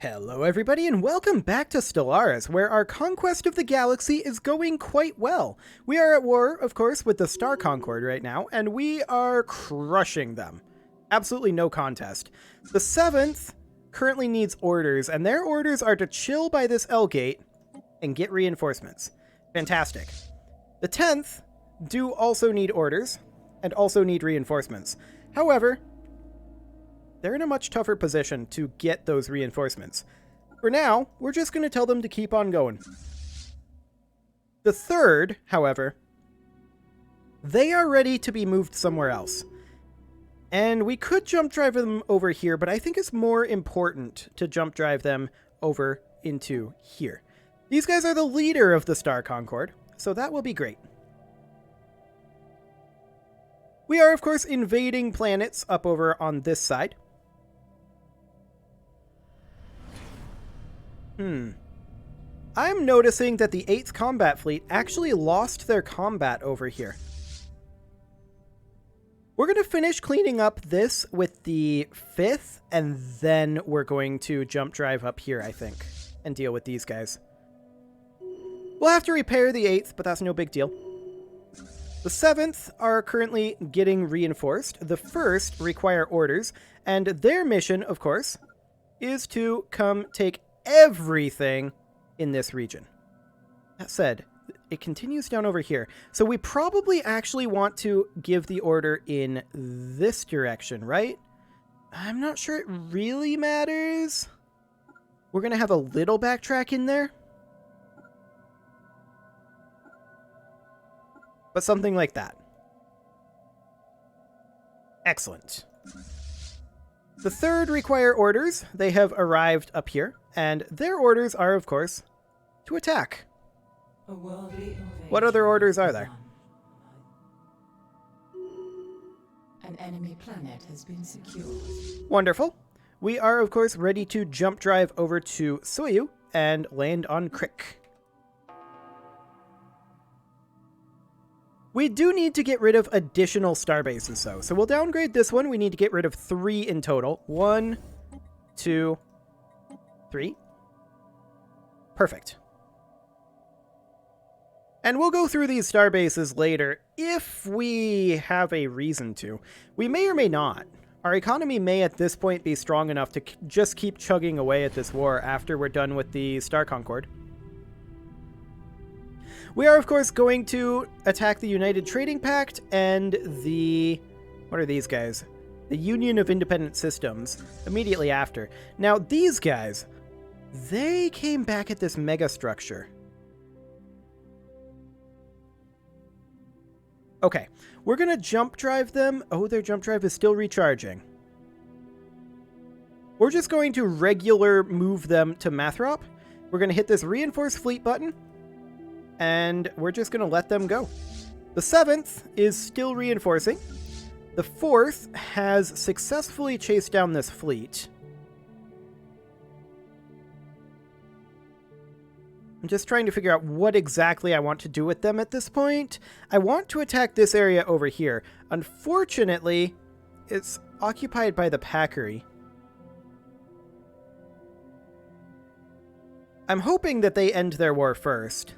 Hello everybody and welcome back to Stellaris, where our conquest of the galaxy is going quite well. We are at war, of course, with the Star Concord right now, and we are crushing them. Absolutely no contest. The 7th currently needs orders, and their orders are to chill by this L gate and get reinforcements. Fantastic. The 10th do also need orders, and also need reinforcements. However, they're in a much tougher position to get those reinforcements. For now, we're just going to tell them to keep on going. The 3rd, however, they are ready to be moved somewhere else. And we could jump drive them over here, but I think it's more important to jump drive them over into here. These guys are the leader of the Star Concord, so that will be great. We are, of course, invading planets up over on this side. I'm noticing that the 8th Combat Fleet actually lost their combat over here. We're going to finish cleaning up this with the 5th, and then we're going to jump drive up here, I think, and deal with these guys. We'll have to repair the 8th, but that's no big deal. The 7th are currently getting reinforced. The 1st require orders, and their mission, of course, is to come take everything in this region. That said, it continues down over here. So we probably actually want to give the order in this direction, right? I'm not sure it really matters. We're going to have a little backtrack in there. But something like that. Excellent. The 3rd require orders. They have arrived up here, and their orders are, of course, to attack. What other orders are there? An enemy planet has been secured. Wonderful. We are, of course, ready to jump drive over to Soyu and land on Crick. We do need to get rid of additional starbases, though. So we'll downgrade this one. We need to get rid of 3 in total. 1, 2, 3. Perfect. And we'll go through these starbases later if we have a reason to. We may or may not. Our economy may at this point be strong enough to just keep chugging away at this war after we're done with the Star Concord. We are, of course, going to attack the United Trading Pact and the... what are these guys? The Union of Independent Systems immediately after. Now, these guys, they came back at this mega structure. Okay, we're going to jump drive them. Oh, their jump drive is still recharging. We're just going to regular move them to Mathrop. We're going to hit this reinforce fleet button. And we're just going to let them go. The 7th is still reinforcing. The 4th has successfully chased down this fleet. I'm just trying to figure out what exactly I want to do with them at this point. I want to attack this area over here. Unfortunately, it's occupied by the Packery. I'm hoping that they end their war first.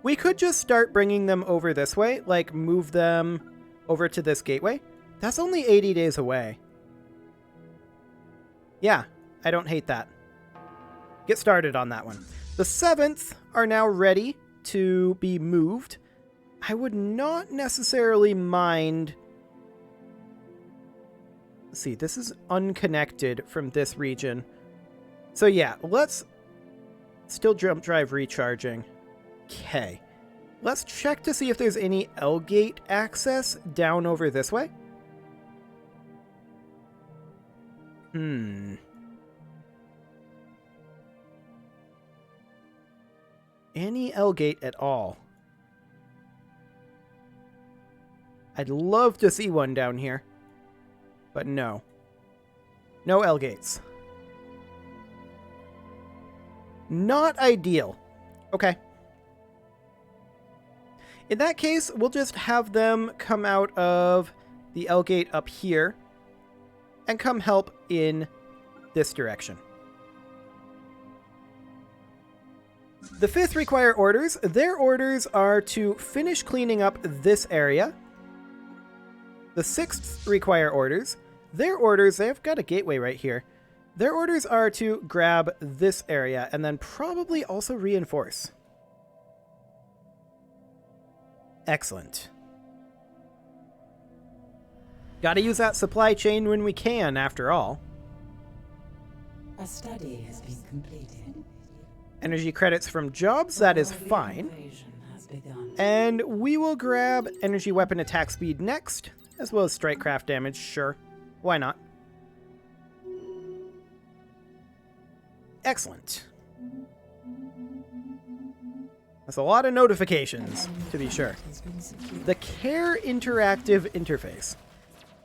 We could just start bringing them over this way, like move them over to this gateway. That's only 80 days away. Yeah, I don't hate that. Get started on that one. The 7th are now ready to be moved. I would not necessarily mind... Let's see, this is unconnected from this region. So yeah, let's still jump drive recharging. Okay, let's check to see if there's any L-gate access down over this way. Any L-gate at all? I'd love to see one down here, but no. No L-gates. Not ideal. Okay. In that case, we'll just have them come out of the L gate up here and come help in this direction. The 5th require orders. Their orders are to finish cleaning up this area. The 6th require orders. Their orders, they've got a gateway right here. Their orders are to grab this area and then probably also reinforce. Excellent. Gotta use that supply chain when we can, after all. A study has been completed. Energy credits from jobs, that is fine. And we will grab energy weapon attack speed next, as well as strikecraft damage, sure. Why not? Excellent. That's a lot of notifications, to be sure. The Care Interactive Interface.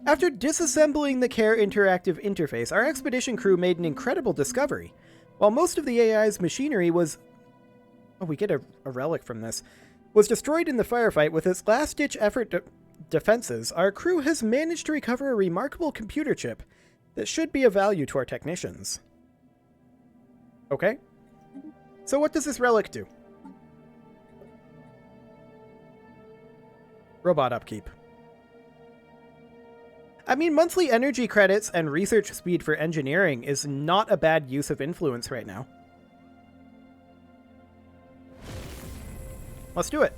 After disassembling the Care Interactive Interface, our expedition crew made an incredible discovery. While most of the AI's machinery was... Oh, we get a relic from this. Was destroyed in the firefight with its last-ditch effort defenses, our crew has managed to recover a remarkable computer chip that should be of value to our technicians. Okay. So what does this relic do? Robot upkeep. I mean, monthly energy credits and research speed for engineering is not a bad use of influence right now. Let's do it.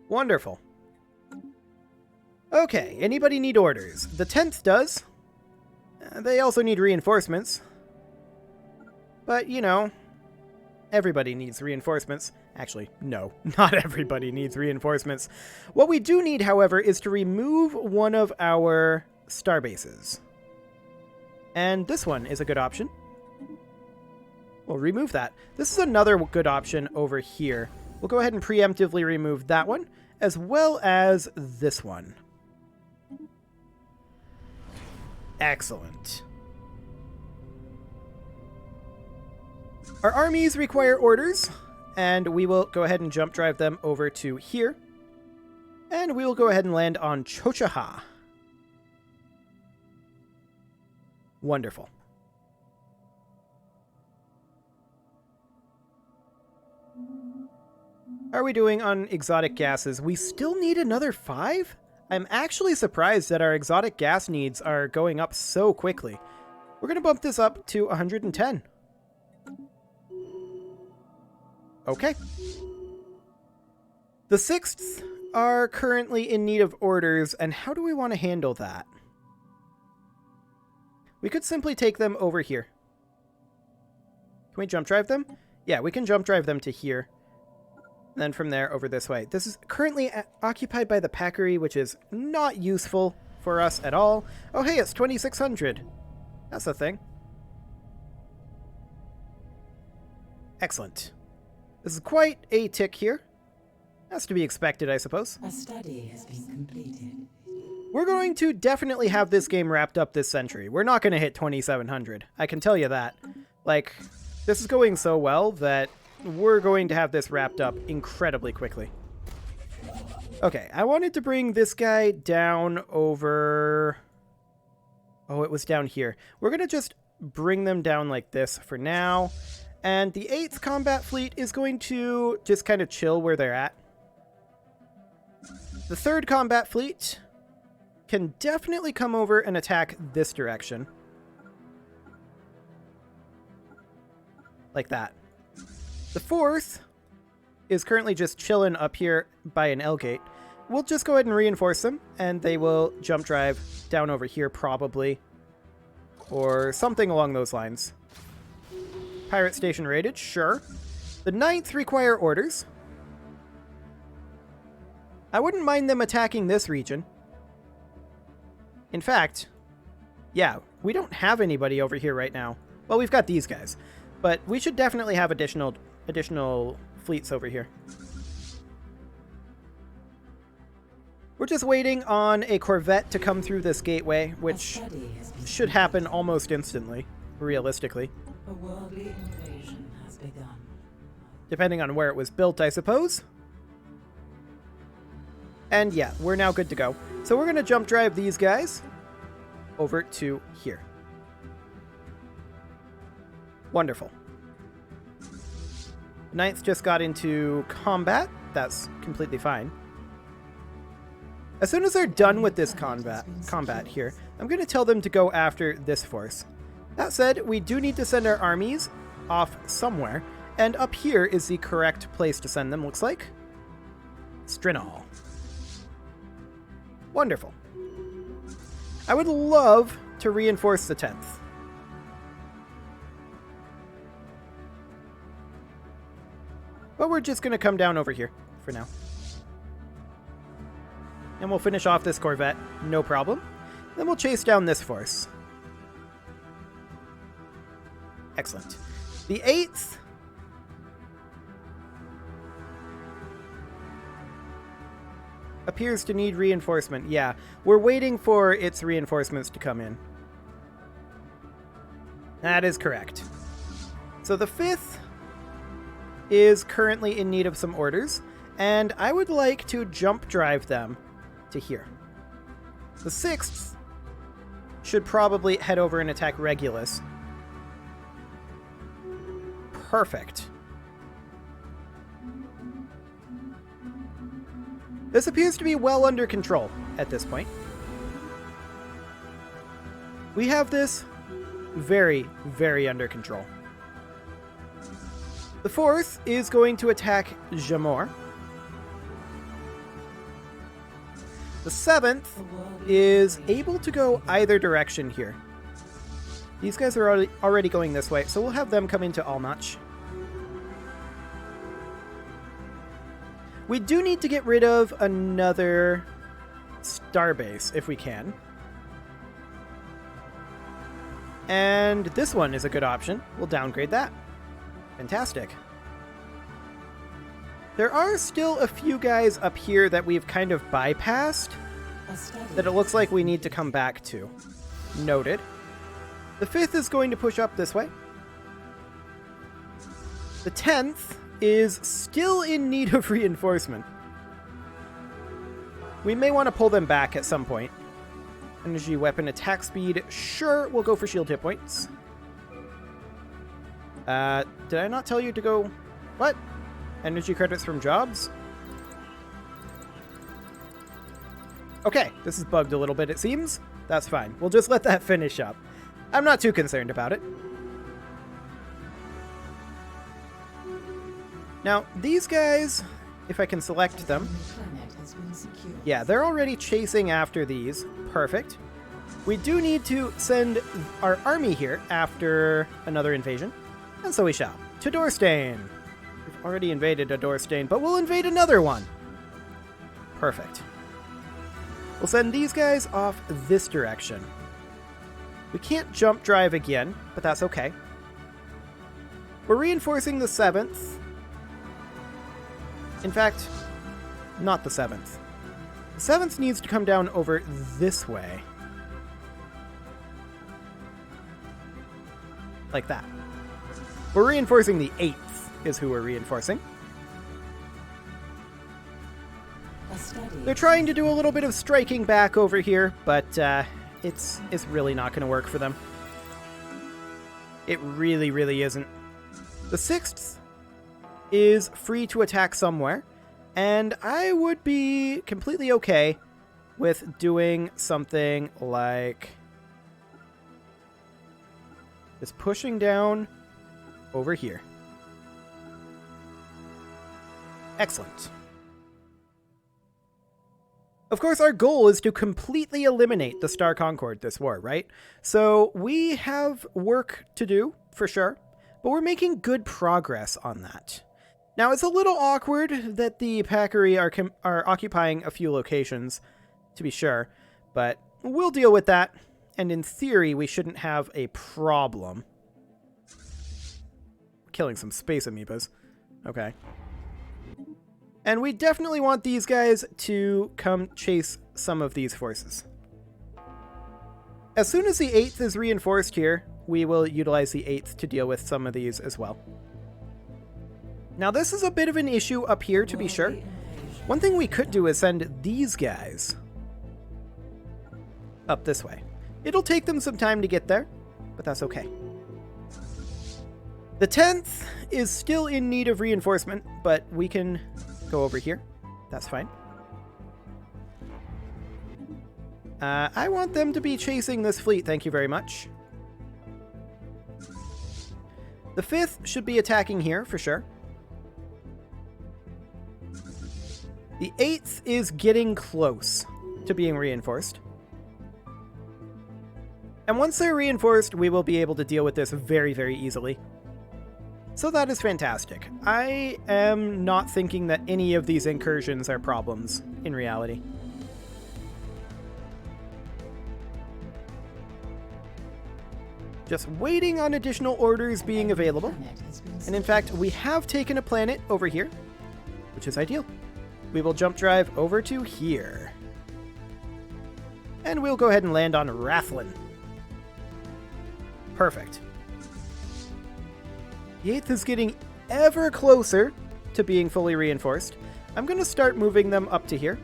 Wonderful. Okay, anybody need orders? The 10th does. They also need reinforcements. But, you know, everybody needs reinforcements. Actually, no, not everybody needs reinforcements. What we do need, however, is to remove one of our star bases. And this one is a good option. We'll remove that. This is another good option over here. We'll go ahead and preemptively remove that one, as well as this one. Excellent. Our armies require orders, and we will go ahead and jump drive them over to here. And we will go ahead and land on Chochaha. Wonderful. How are we doing on exotic gases? We still need another 5? I'm actually surprised that our exotic gas needs are going up so quickly. We're going to bump this up to 110. Okay. The 6th are currently in need of orders, and how do we want to handle that? We could simply take them over here. Can we jump drive them? Yeah, we can jump drive them to here. And then from there over this way. This is currently occupied by the Packery, which is not useful for us at all. Oh, hey, it's 2600. That's the thing. Excellent. This is quite a tick here. That's to be expected, I suppose. A study has been completed. We're going to definitely have this game wrapped up this century. We're not going to hit 2700. I can tell you that. Like, this is going so well that we're going to have this wrapped up incredibly quickly. Okay, I wanted to bring this guy down over... Oh, it was down here. We're going to just bring them down like this for now. And the 8th combat fleet is going to just kind of chill where they're at. The 3rd combat fleet can definitely come over and attack this direction. Like that. The 4th is currently just chilling up here by an L gate. We'll just go ahead and reinforce them, and they will jump drive down over here probably. Or something along those lines. Pirate station raided, sure. The 9th require orders. I wouldn't mind them attacking this region. In fact, yeah, we don't have anybody over here right now. Well, we've got these guys. But we should definitely have additional fleets over here. We're just waiting on a corvette to come through this gateway, which should happen almost instantly, realistically. A worldly invasion has begun. Depending on where it was built, I suppose. And yeah, we're now good to go. So we're going to jump drive these guys over to here. Wonderful. The 9th just got into combat. That's completely fine. As soon as they're done with this combat here, I'm going to tell them to go after this force. That said, we do need to send our armies off somewhere, and up here is the correct place to send them, looks like. Strinol. Wonderful. I would love to reinforce the 10th. But we're just going to come down over here for now. And we'll finish off this Corvette, no problem. Then we'll chase down this force. Excellent. The 8th... appears to need reinforcement. Yeah, we're waiting for its reinforcements to come in. That is correct. So the 5th is currently in need of some orders, and I would like to jump drive them to here. The 6th should probably head over and attack Regulus. Perfect. This appears to be well under control at this point. We have this very, very under control. The 4th is going to attack Jamor. The 7th is able to go either direction here. These guys are already going this way, so we'll have them come into Almach. We do need to get rid of another starbase if we can. And this one is a good option. We'll downgrade that. Fantastic. There are still a few guys up here that we've kind of bypassed that it looks like we need to come back to. Noted. The 5th is going to push up this way. The 10th is still in need of reinforcement. We may want to pull them back at some point. Energy weapon attack speed. Sure, we'll go for shield hit points. Did I not tell you to go... What? Energy credits from jobs? Okay, this is bugged a little bit, it seems. That's fine. We'll just let that finish up. I'm not too concerned about it. Now, these guys, if I can select them... Yeah, they're already chasing after these. Perfect. We do need to send our army here after another invasion. And so we shall. To Dorstein. We've already invaded a Dorstein, but we'll invade another one. Perfect. We'll send these guys off this direction. We can't jump drive again, but that's okay. We're reinforcing the 7th. In fact, not the 7th. The 7th needs to come down over this way. Like that. We're reinforcing the 8th, is who we're reinforcing. They're trying to do a little bit of striking back over here, but it's really not going to work for them. It really, really isn't. The 6th is free to attack somewhere, and I would be completely okay with doing something like just pushing down over here. Excellent. Of course, our goal is to completely eliminate the Star Concord this war, right? So we have work to do, for sure, but we're making good progress on that. Now, it's a little awkward that the Packery are occupying a few locations, to be sure, but we'll deal with that, and in theory, we shouldn't have a problem. Killing some space amoebas. Okay. And we definitely want these guys to come chase some of these forces. As soon as the 8th is reinforced here, we will utilize the 8th to deal with some of these as well. Now, this is a bit of an issue up here, to be sure. One thing we could do is send these guys up this way. It'll take them some time to get there, but that's okay. The 10th is still in need of reinforcement, but we can go over here. That's fine. I want them to be chasing this fleet, thank you very much. The 5th should be attacking here, for sure. The 8th is getting close to being reinforced. And once they're reinforced, we will be able to deal with this very, very easily. So that is fantastic. I am not thinking that any of these incursions are problems in reality. Just waiting on additional orders being available. And in fact, we have taken a planet over here, which is ideal. We will jump drive over to here. And we'll go ahead and land on Rathlin. Perfect. The 8th is getting ever closer to being fully reinforced. I'm going to start moving them up to here.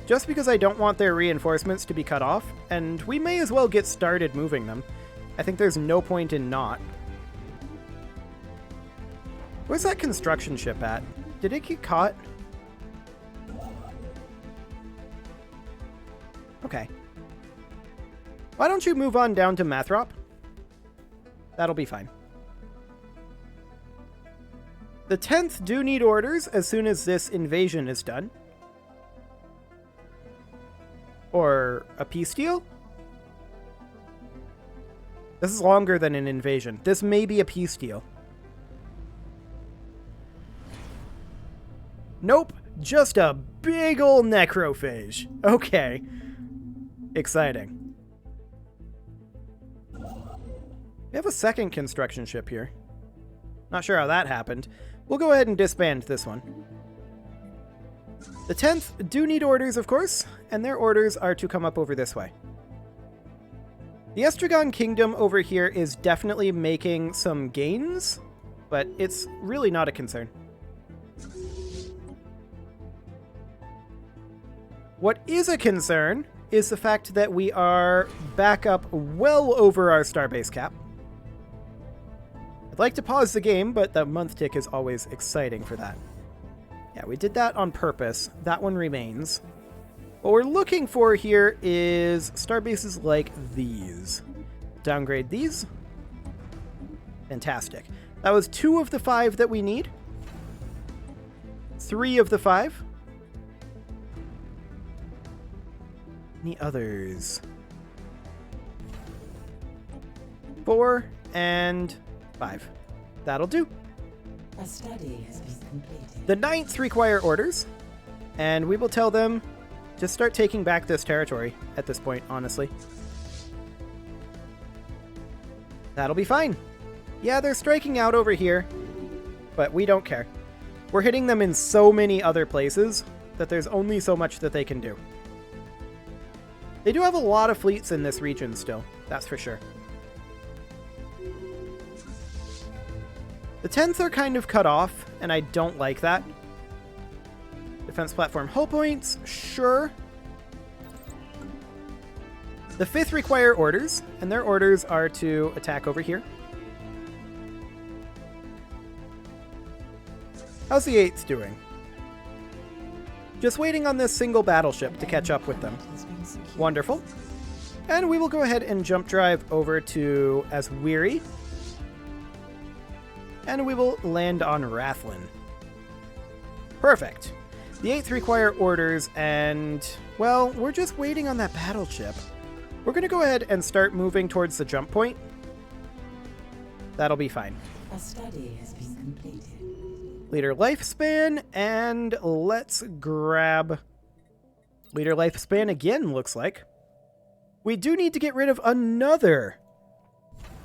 Just because I don't want their reinforcements to be cut off, and we may as well get started moving them. I think there's no point in not. Where's that construction ship at? Did it get caught? Okay. Why don't you move on down to Mathrop? That'll be fine. The 10th do need orders as soon as this invasion is done. Or a peace deal? This is longer than an invasion. This may be a peace deal. Nope, just a big ol' necrophage. Okay. Exciting. We have a second construction ship here. Not sure how that happened. We'll go ahead and disband this one. The 10th do need orders, of course, and their orders are to come up over this way. The Estragon Kingdom over here is definitely making some gains, but it's really not a concern. What is a concern is the fact that we are back up well over our starbase cap. I'd like to pause the game, but the month tick is always exciting for that. Yeah, we did that on purpose. That one remains. What we're looking for here is starbases like these. Downgrade these. Fantastic. That was 2 of the 5 that we need. 3 of the 5. Any others? 4 and 5. That'll do. A study has been completed. The 9th require orders, and we will tell them to start taking back this territory at this point, honestly. That'll be fine. Yeah, they're striking out over here, but we don't care. We're hitting them in so many other places that there's only so much that they can do. They do have a lot of fleets in this region still, that's for sure. The 10th are kind of cut off, and I don't like that. Defense platform hull points, sure. The 5th require orders, and their orders are to attack over here. How's the 8th doing? Just waiting on this single battleship to catch up with them. Wonderful. And we will go ahead and jump drive over to Aswiri. And we will land on Rathlin. Perfect. The 8th require orders, and, well, we're just waiting on that battleship. We're going to go ahead and start moving towards the jump point. That'll be fine. A study has been completed. Leader lifespan, and let's grab leader lifespan again, looks like. We do need to get rid of another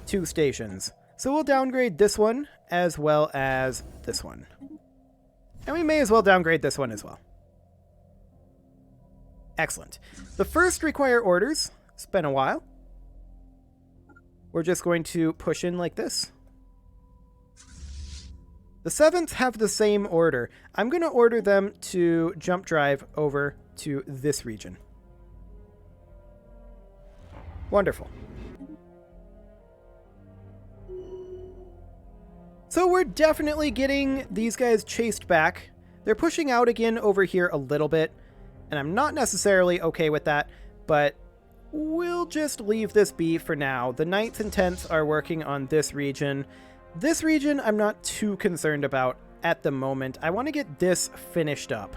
2 stations. So we'll downgrade this one as well as this one. And we may as well downgrade this one as well. Excellent. The 1st require orders. It's been a while. We're just going to push in like this. The 7th have the same order. I'm going to order them to jump drive over to this region. Wonderful. So we're definitely getting these guys chased back. They're pushing out again over here a little bit, and I'm not necessarily okay with that, but we'll just leave this be for now. The 9th and 10th are working on this region. This region I'm not too concerned about at the moment. I want to get this finished up.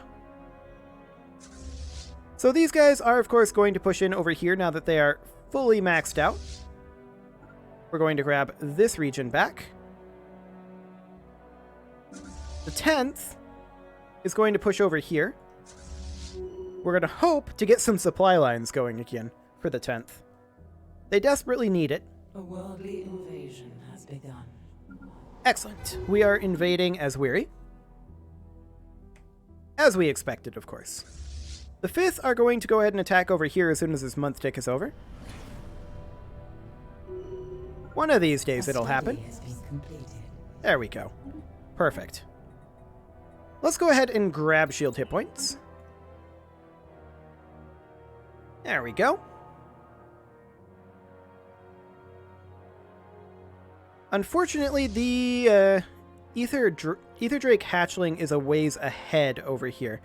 So these guys are, of course, going to push in over here now that they are fully maxed out. We're going to grab this region back. The 10th is going to push over here. We're going to hope to get some supply lines going again for the 10th. They desperately need it. A worldly invasion has begun. Excellent. We are invading as weary. As we expected, of course. The 5th are going to go ahead and attack over here as soon as this month tick is over. One of these days it'll happen. There we go. Perfect. Let's go ahead and grab shield hit points. There we go. Unfortunately, the Ether Drake hatchling is a ways ahead over here.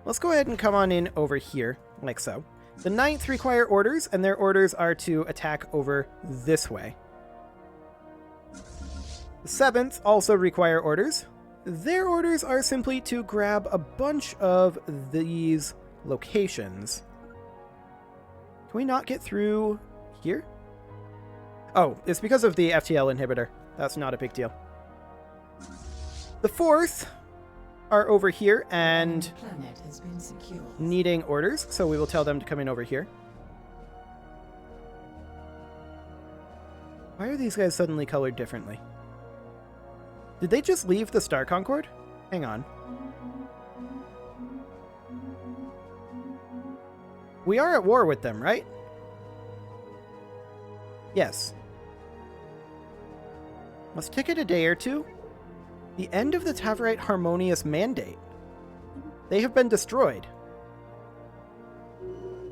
Let's go ahead and come on in over here, like so. The 9th require orders, and their orders are to attack over this way. The 7th also require orders. Their orders are simply to grab a bunch of these locations. Can we not get through here? Oh, it's because of the FTL inhibitor. That's not a big deal. The 4th are over here and Planet has been secured. needing orders, so we will tell them to come in over here. Why are these guys suddenly colored differently? Did they just leave the Star Concord? Hang on. We are at war with them, right? Yes. Let's take it a day or two. The end of the Tavarite Harmonious Mandate. They have been destroyed.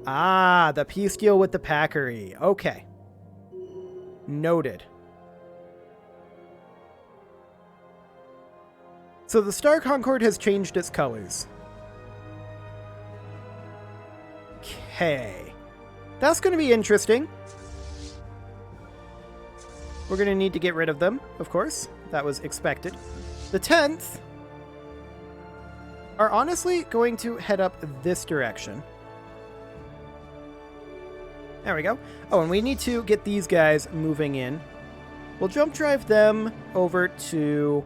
Ah, the peace deal with the Packery. Okay. Noted. So the Star Concord has changed its colors. Okay. That's going to be interesting. We're going to need to get rid of them, of course. That was expected. The 10th are honestly going to head up this direction. There we go. Oh, and we need to get these guys moving in. We'll jump drive them over to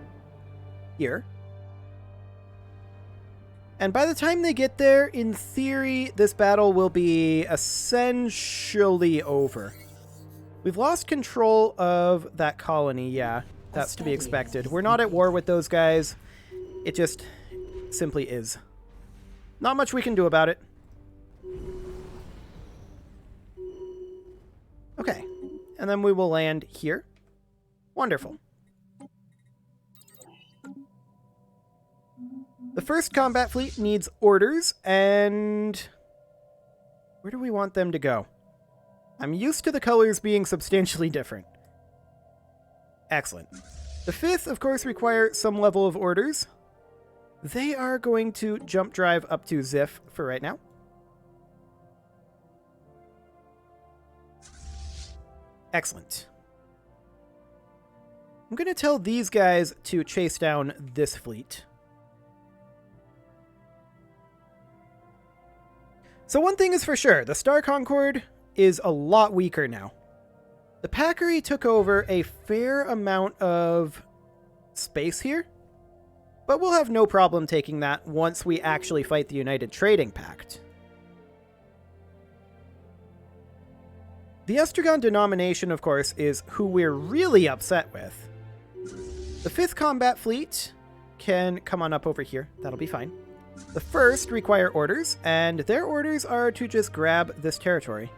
here. And by the time they get there, in theory, this battle will be essentially over. We've lost control of that colony, yeah. That's to be expected. We're not at war with those guys. It just simply is. Not much we can do about it. Okay. And then we will land here. Wonderful. The first combat fleet needs orders, and where do we want them to go? I'm used to the colors being substantially different. Excellent. The 5th, of course, require some level of orders. They are going to jump drive up to Ziff for right now. Excellent. I'm going to tell these guys to chase down this fleet. So one thing is for sure, the Star Concord is a lot weaker now. The Packery took over a fair amount of space here, but we'll have no problem taking that once we actually fight the United Trading Pact. The Estragon denomination, of course, is who we're really upset with. The 5th Combat Fleet can come on up over here. That'll be fine. The 1st require orders, and their orders are to just grab this territory.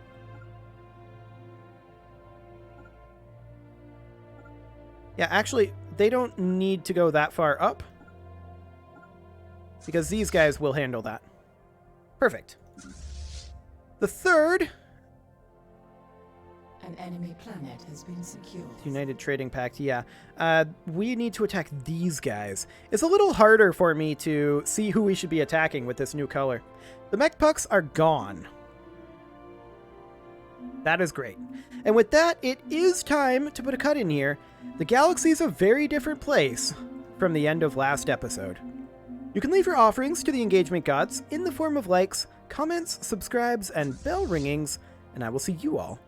Yeah, actually, they don't need to go that far up, because these guys will handle that. Perfect. The 3rd An enemy planet has been secured. United Trading Pact, yeah. We need to attack these guys. It's a little harder for me to see who we should be attacking with this new color. The mech pucks are gone. That is great. And with that, it is time to put a cut in here. The galaxy is a very different place from the end of last episode. You can leave your offerings to the engagement gods in the form of likes, comments, subscribes, and bell ringings, and I will see you all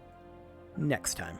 next time.